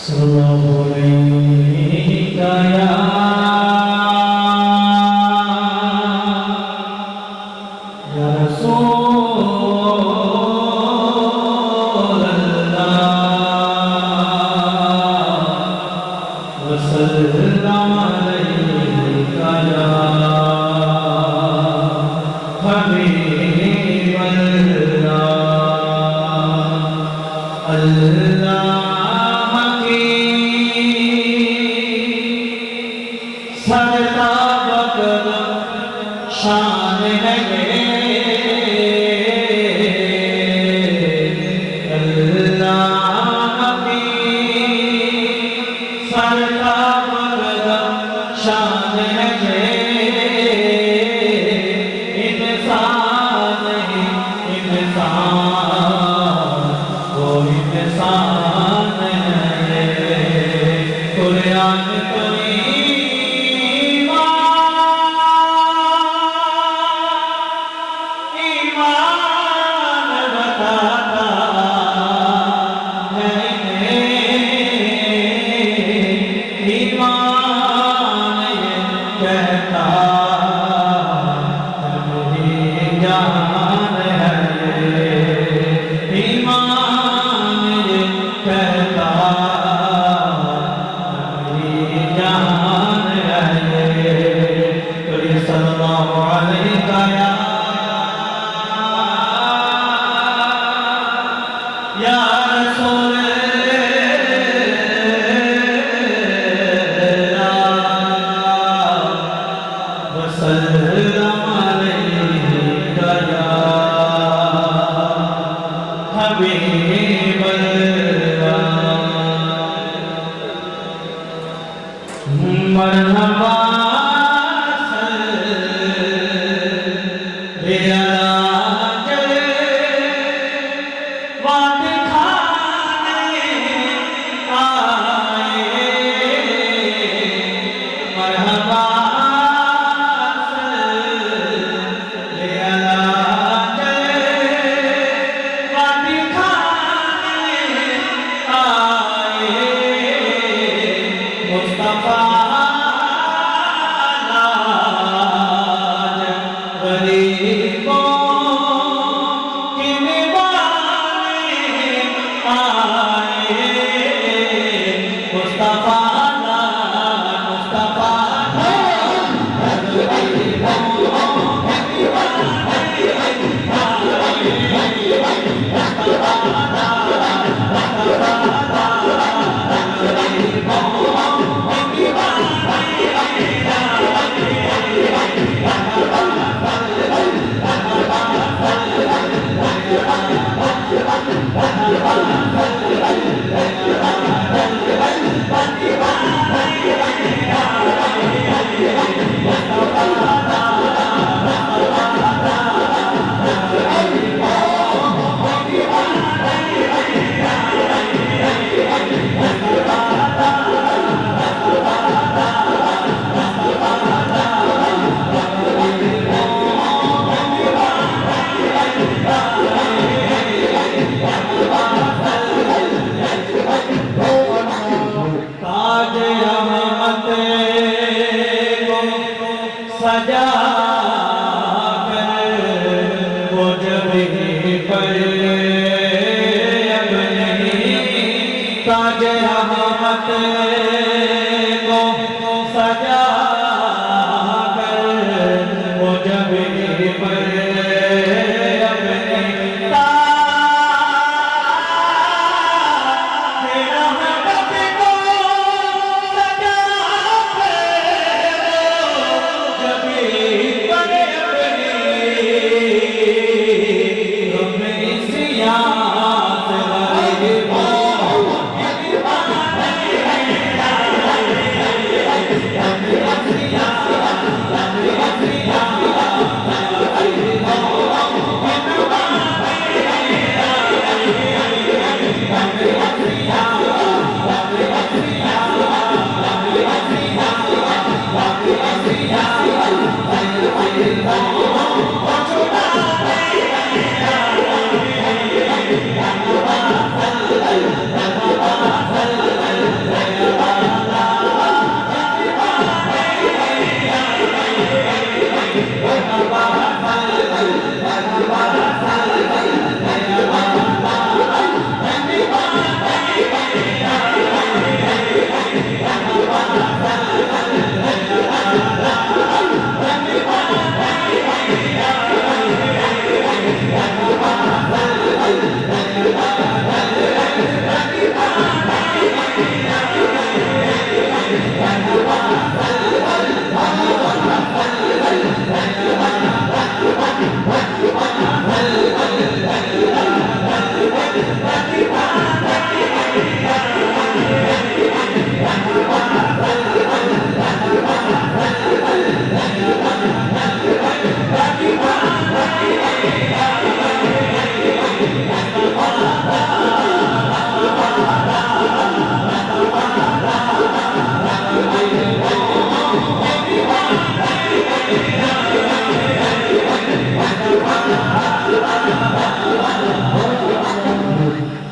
सल्लल्लाहु अलैहि या रसूल अल्लाह वसल्लम अलैका या हबीब अल्लाह अल्लाह की सजदा बकदम शान है ये अल्लाह की सजदा बकदम शान है ये इंसान नहीं इंसान वो इंसान है कुरान तो ईमान बताता है ईमान ये कहता जान है ईमान ये कहता जान है तो ये सल्लल्लाहु अलैहि या रसूल अल्लाह वसल्लम अलैका या हबीब अल्लाह मरहबा सजा कर वो जब पर अब नहीं ताज रहमत